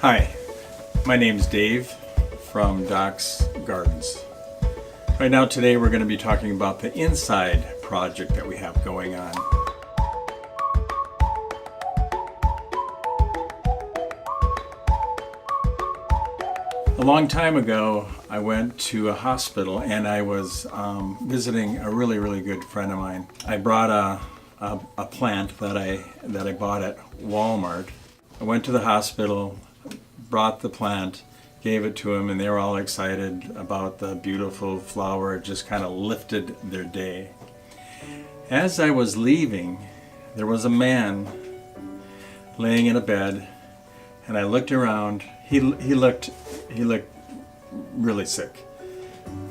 Hi, my name's Dave from Doc's Gardens. Right now today we're going to be talking about the inside project that we have going on. A long time ago I went to a hospital and I was visiting a really good friend of mine. I brought a plant that I bought at Walmart. I went to the hospital, brought the plant, gave it to them, and they were all excited about the beautiful flower. It just kind of lifted their day. As I was leaving, there was a man laying in a bed, and I looked around. He looked really sick.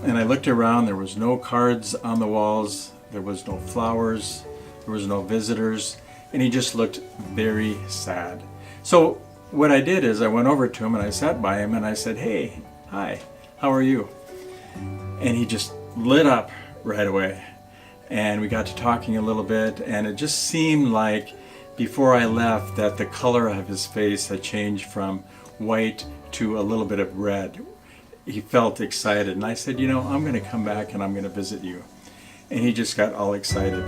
And I looked around, there was no cards on the walls, there was no flowers, there was no visitors, and he just looked very sad. So what I did is I went over to him and I sat by him and I said, "Hey, hi, how are you?" And he just lit up right away. And we got to talking a little bit, and it just seemed like before I left that the color of his face had changed from white to a little bit of red. He felt excited, and I said, I'm going to come back and I'm going to visit you. And he just got all excited.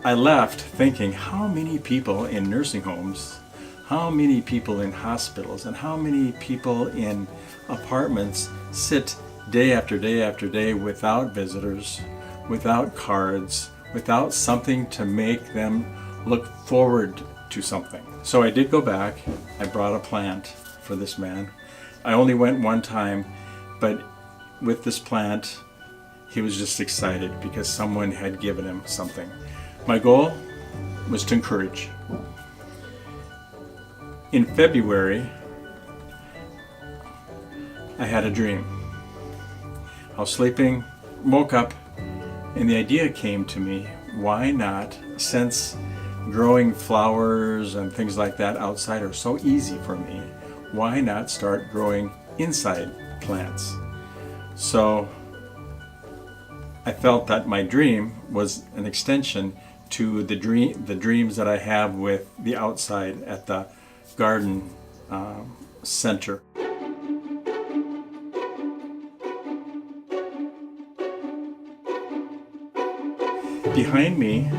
I left thinking, how many people in nursing homes, how many people in hospitals, and how many people in apartments sit day after day after day without visitors, without cards, without something to make them look forward to something. So I did go back. I brought a plant for this man. I only went one time, but with this plant, he was just excited because someone had given him something. My goal was to encourage. In February, I had a dream. I was sleeping, woke up, and the idea came to me, why not, since growing flowers and things like that outside are so easy for me, why not start growing inside plants? So I felt that my dream was an extension to the dreams that I have with the outside at the garden center. Behind me,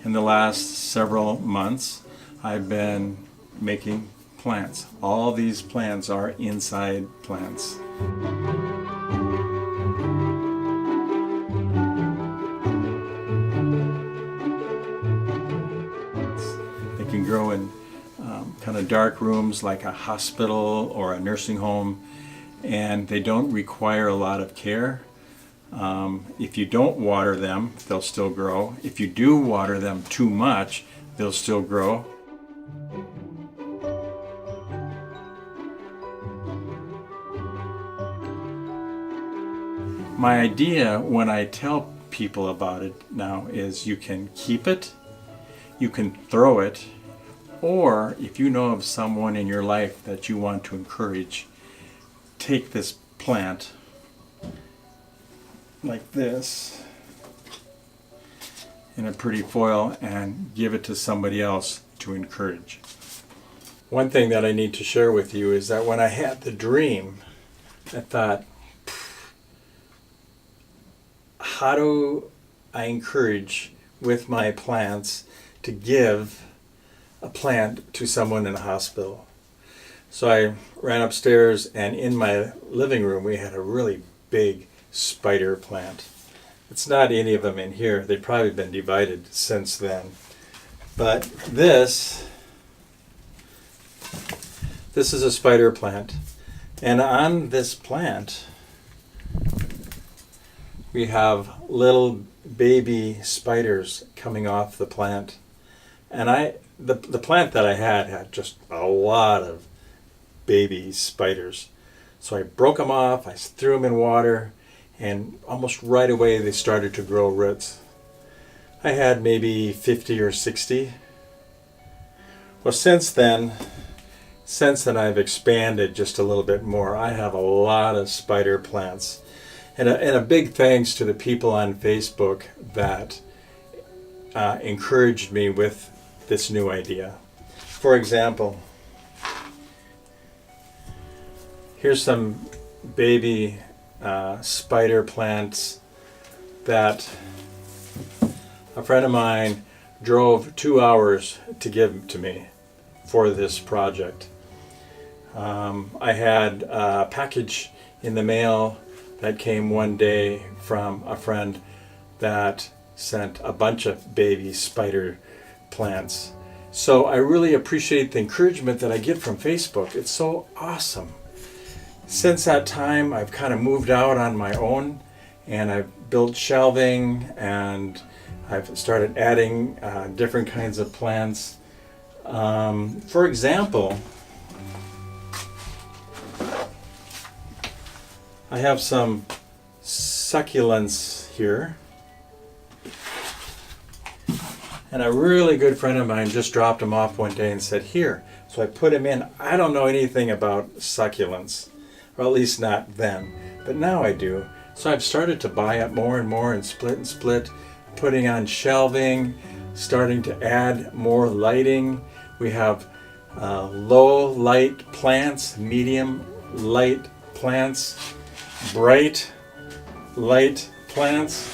in the last several months, I've been making plants. All these plants are inside plants. They can grow in kind of dark rooms like a hospital or a nursing home, and they don't require a lot of care. If you don't water them, they'll still grow. If you do water them too much, they'll still grow. My idea when I tell people about it now is you can keep it, you can throw it, or if you know of someone in your life that you want to encourage, take this plant like this in a pretty foil and give it to somebody else to encourage. One thing that I need to share with you is that when I had the dream, I thought, how do I encourage with my plants to give a plant to someone in a hospital? So I ran upstairs, and in my living room we had a really big spider plant. It's not any of them in here. They've probably been divided since then. But this is a spider plant. And on this plant, we have little baby spiders coming off the plant. And the plant that I had just a lot of baby spiders. So I broke them off, I threw them in water, and almost right away they started to grow roots. I had maybe 50 or 60. Well, since then I've expanded just a little bit more. I have a lot of spider plants. And a big thanks to the people on Facebook that encouraged me with this new idea. For example, Here's some baby spider plants that a friend of mine drove 2 hours to give to me for this project. I had a package in the mail that came one day from a friend that sent a bunch of baby spider plants. So I really appreciate the encouragement that I get from Facebook. It's so awesome. Since that time, I've kind of moved out on my own, and I've built shelving, and I've started adding different kinds of plants. For example, I have some succulents here. And a really good friend of mine just dropped them off one day and said, here. So I put them in. I don't know anything about succulents, or at least not then, but now I do. So I've started to buy up more and split, putting on shelving, starting to add more lighting. We have low light plants, medium light plants, bright light plants,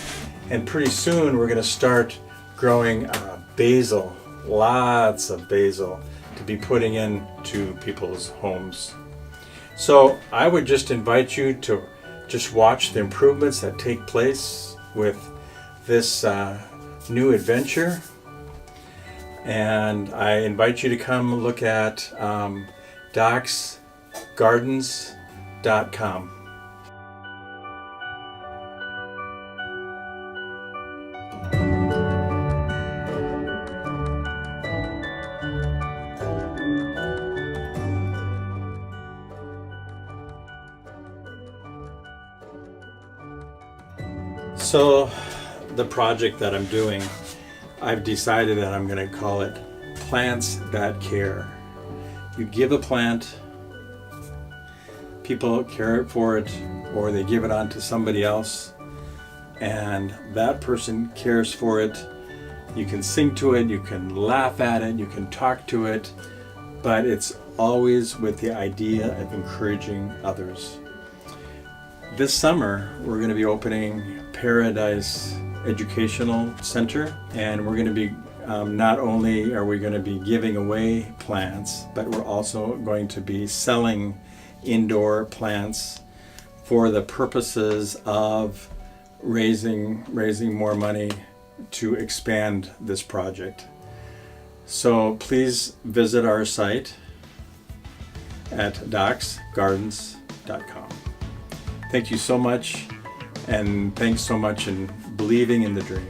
and pretty soon we're going to start growing basil, lots of basil to be putting into people's homes. So I would just invite you to just watch the improvements that take place with this new adventure. And I invite you to come look at docsgardens.com. So the project that I'm doing, I've decided that I'm going to call it Plants That Care. You give a plant, people care for it, or they give it on to somebody else, and that person cares for it. You can sing to it, you can laugh at it, you can talk to it, but it's always with the idea of encouraging others. This summer, we're going to be opening Paradise Educational Center, and we're going to be not only are we going to be giving away plants, but we're also going to be selling indoor plants for the purposes of raising more money to expand this project. So please visit our site at docsgardens.com. Thank you so much, and thanks so much in believing in the dream.